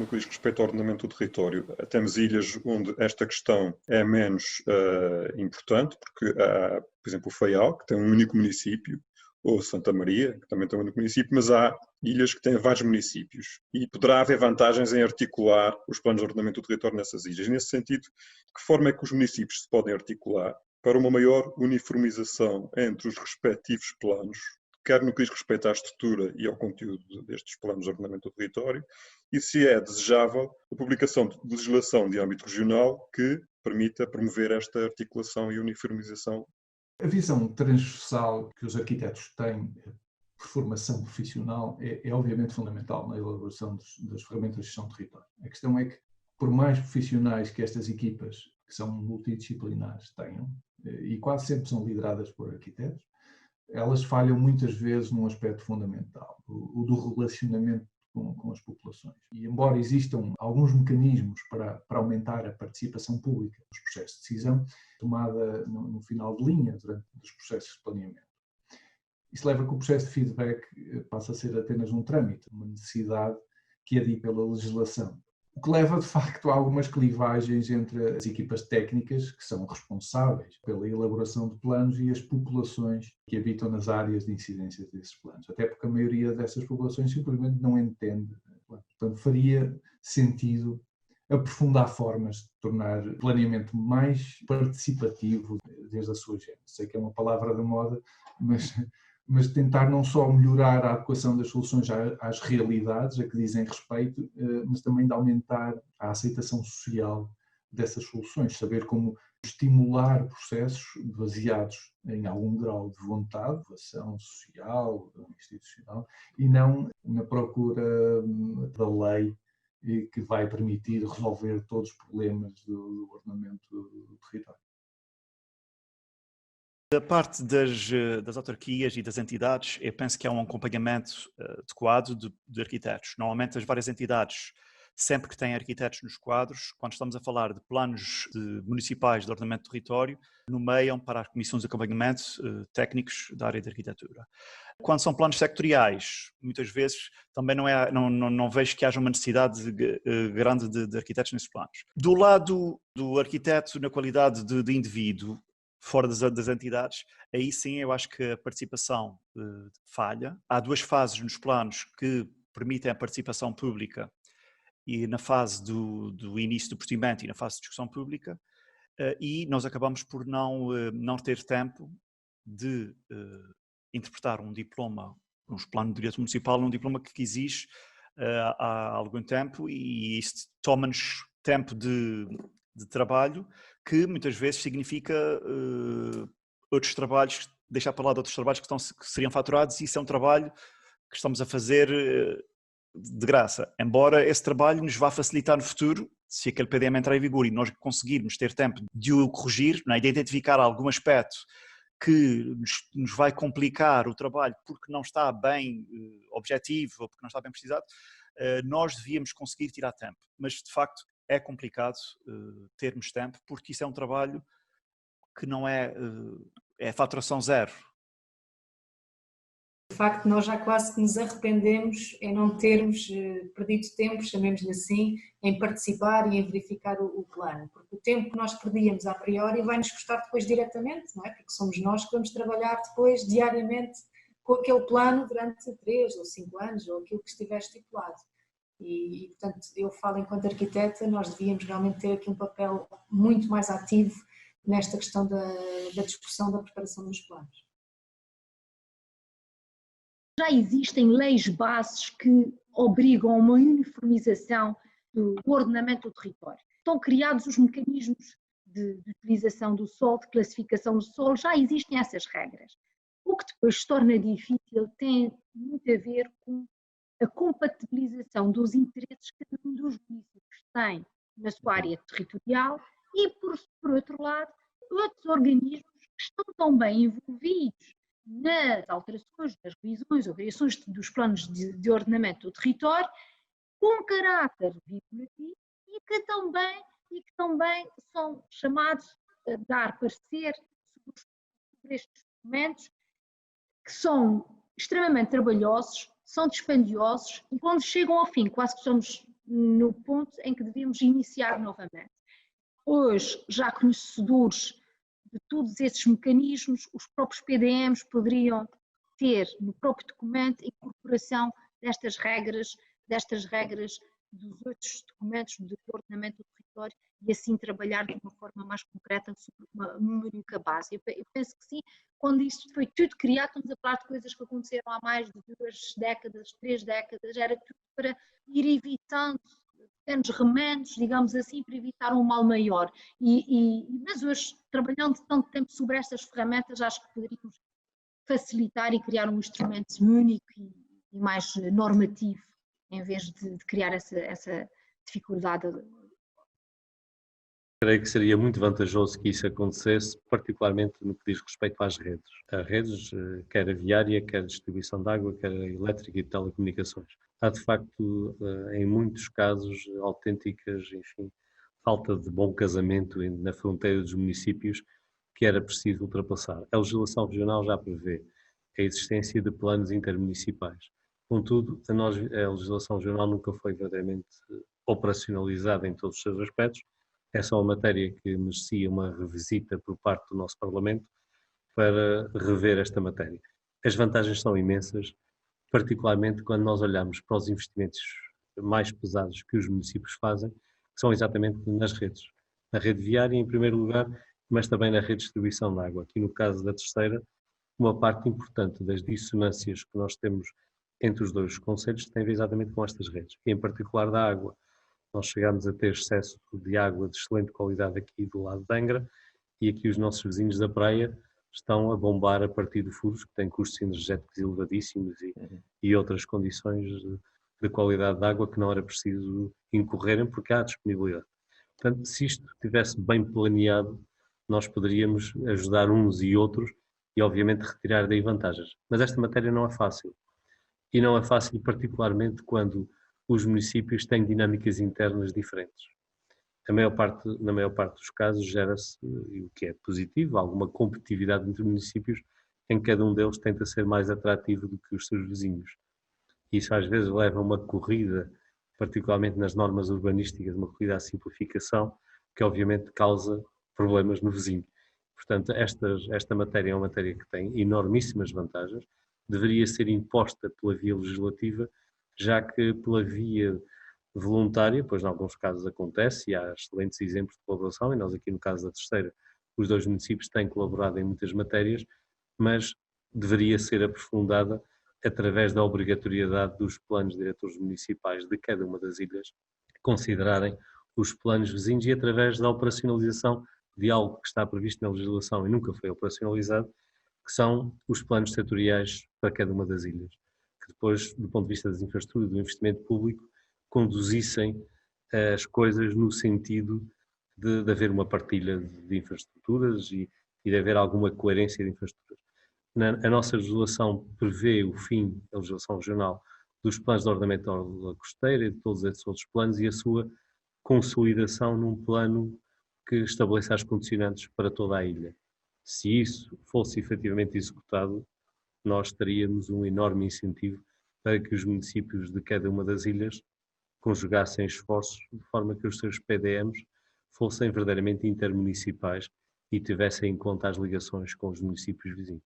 no que diz respeito ao ordenamento do território. Temos ilhas onde esta questão é menos importante, porque há, por exemplo, o Faial, que tem um único município, ou Santa Maria, que também tem um único município, mas há ilhas que têm vários municípios. E poderá haver vantagens em articular os planos de ordenamento do território nessas ilhas. Nesse sentido, de que forma é que os municípios se podem articular para uma maior uniformização entre os respectivos planos, quer no que diz respeito à estrutura e ao conteúdo destes planos de ordenamento do território, e se é desejável a publicação de legislação de âmbito regional que permita promover esta articulação e uniformização. A visão transversal que os arquitetos têm por formação profissional é obviamente fundamental na elaboração das ferramentas de gestão de território. A questão é que, por mais profissionais que estas equipas, que são multidisciplinares, tenham, e quase sempre são lideradas por arquitetos, elas falham muitas vezes num aspecto fundamental, o do relacionamento com as populações. E embora existam alguns mecanismos para aumentar a participação pública nos processos de decisão, tomada no final de linha durante os processos de planeamento. Isso leva a que o processo de feedback passe a ser apenas um trâmite, uma necessidade que adie pela legislação. O que leva, de facto, a algumas clivagens entre as equipas técnicas, que são responsáveis pela elaboração de planos, e as populações que habitam nas áreas de incidência desses planos. Até porque a maioria dessas populações simplesmente não entende. Portanto, faria sentido aprofundar formas de tornar o planeamento mais participativo desde a sua gênese. Sei que é uma palavra de moda, mas tentar não só melhorar a adequação das soluções às realidades a que dizem respeito, mas também de aumentar a aceitação social dessas soluções, saber como estimular processos baseados em algum grau de vontade, de ação social, institucional, e não na procura da lei que vai permitir resolver todos os problemas do ordenamento do território. Da parte das autarquias e das entidades, eu penso que há um acompanhamento adequado de arquitetos. Normalmente as várias entidades, sempre que têm arquitetos nos quadros, quando estamos a falar de planos municipais de ordenamento do território, nomeiam para as comissões de acompanhamento técnicos da área de arquitetura. Quando são planos sectoriais, muitas vezes também não vejo que haja uma necessidade grande de arquitetos nesses planos. Do lado do arquiteto na qualidade de indivíduo, fora das entidades, aí sim eu acho que a participação falha. Há duas fases nos planos que permitem a participação pública, e na fase do início do procedimento e na fase de discussão pública, e nós acabamos por não ter tempo de interpretar um diploma, um plano de direito municipal, um diploma que exige há algum tempo, e isso toma-nos tempo de trabalho, que muitas vezes significa outros trabalhos, deixar para lá de outros trabalhos que seriam faturados, e isso é um trabalho que estamos a fazer de graça. Embora esse trabalho nos vá facilitar no futuro, se aquele PDM entrar em vigor e nós conseguirmos ter tempo de o corrigir, de identificar algum aspecto que nos vai complicar o trabalho porque não está bem objetivo ou porque não está bem precisado, nós devíamos conseguir tirar tempo. Mas, de facto, é complicado termos tempo, porque isso é um trabalho que não é faturação zero. De facto, nós já quase que nos arrependemos em não termos perdido tempo, chamemos-lhe assim, em participar e em verificar o plano, porque o tempo que nós perdíamos a priori vai-nos custar depois diretamente, não é? Porque somos nós que vamos trabalhar depois diariamente com aquele plano durante 3 ou 5 anos, ou aquilo que estiver estipulado. E, portanto, eu falo enquanto arquiteta, nós devíamos realmente ter aqui um papel muito mais ativo nesta questão da discussão da preparação dos planos. Já existem leis bases que obrigam a uma uniformização do ordenamento do território. Estão criados os mecanismos de utilização do solo, de classificação do solo, já existem essas regras. O que depois se torna difícil tem muito a ver com a compatibilização dos interesses que cada um dos municípios tem na sua área territorial e, por outro lado, outros organismos que estão também envolvidos nas alterações, nas revisões ou variações dos planos de ordenamento do território, com caráter vinculativo e que também são chamados a dar parecer sobre estes documentos, que são extremamente trabalhosos, são dispendiosos, e quando chegam ao fim quase que somos no ponto em que devíamos iniciar novamente. Hoje, já conhecedores de todos esses mecanismos, os próprios PDMs poderiam ter no próprio documento a incorporação destas regras dos outros documentos de ordenamento do território e assim trabalhar de uma forma mais concreta sobre uma única base. Eu penso que sim, quando isto foi tudo criado, estamos a falar de coisas que aconteceram há mais de 2 décadas, 3 décadas, era tudo para ir evitando pequenos remendos, digamos assim, para evitar um mal maior. Mas hoje, trabalhando tanto tempo sobre estas ferramentas, acho que poderíamos facilitar e criar um instrumento único e mais normativo, em vez de criar essa dificuldade. Creio que seria muito vantajoso que isso acontecesse, particularmente no que diz respeito às redes. As redes, quer a viária, quer a distribuição de água, quer a elétrica e de telecomunicações. Há, de facto, em muitos casos, autênticas, enfim, falta de bom casamento na fronteira dos municípios que era preciso ultrapassar. A legislação regional já prevê a existência de planos intermunicipais. Contudo, a legislação regional nunca foi verdadeiramente operacionalizada em todos os seus aspectos. Essa é uma matéria que merecia uma revisita por parte do nosso Parlamento para rever esta matéria. As vantagens são imensas, particularmente quando nós olhamos para os investimentos mais pesados que os municípios fazem, que são exatamente nas redes. Na rede viária, em primeiro lugar, mas também na rede de distribuição de água. Aqui no caso da terceira, uma parte importante das dissonâncias que nós temos entre os dois concelhos tem a ver exatamente com estas redes, e em particular da água. Nós chegamos a ter excesso de água de excelente qualidade aqui do lado de Angra, e aqui os nossos vizinhos da praia estão a bombar a partir de furos que têm custos energéticos elevadíssimos e outras condições de qualidade de água que não era preciso incorrerem porque há disponibilidade. Portanto, se isto estivesse bem planeado, nós poderíamos ajudar uns e outros e obviamente retirar daí vantagens. Mas esta matéria não é fácil. E não é fácil particularmente quando os municípios têm dinâmicas internas diferentes. Na maior parte dos casos gera-se, o que é positivo, alguma competitividade entre municípios em que cada um deles tenta ser mais atrativo do que os seus vizinhos. Isso às vezes leva a uma corrida, particularmente nas normas urbanísticas, uma corrida à simplificação, que obviamente causa problemas no vizinho. Portanto, esta matéria é uma matéria que tem enormíssimas vantagens, deveria ser imposta pela via legislativa, já que pela via voluntária, pois em alguns casos acontece e há excelentes exemplos de colaboração, e nós aqui no caso da terceira, os dois municípios têm colaborado em muitas matérias, mas deveria ser aprofundada através da obrigatoriedade dos planos diretores municipais de cada uma das ilhas considerarem os planos vizinhos e através da operacionalização de algo que está previsto na legislação e nunca foi operacionalizado, que são os planos setoriais para cada uma das ilhas, que depois, do ponto de vista das infraestruturas, do investimento público, conduzissem as coisas no sentido de haver uma partilha de infraestruturas e de haver alguma coerência de infraestruturas. A nossa legislação prevê o fim, a legislação regional, dos planos de ordenamento da orla costeira e de todos esses outros planos e a sua consolidação num plano que estabeleça as condicionantes para toda a ilha. Se isso fosse efetivamente executado, nós teríamos um enorme incentivo para que os municípios de cada uma das ilhas conjugassem esforços de forma que os seus PDMs fossem verdadeiramente intermunicipais e tivessem em conta as ligações com os municípios vizinhos.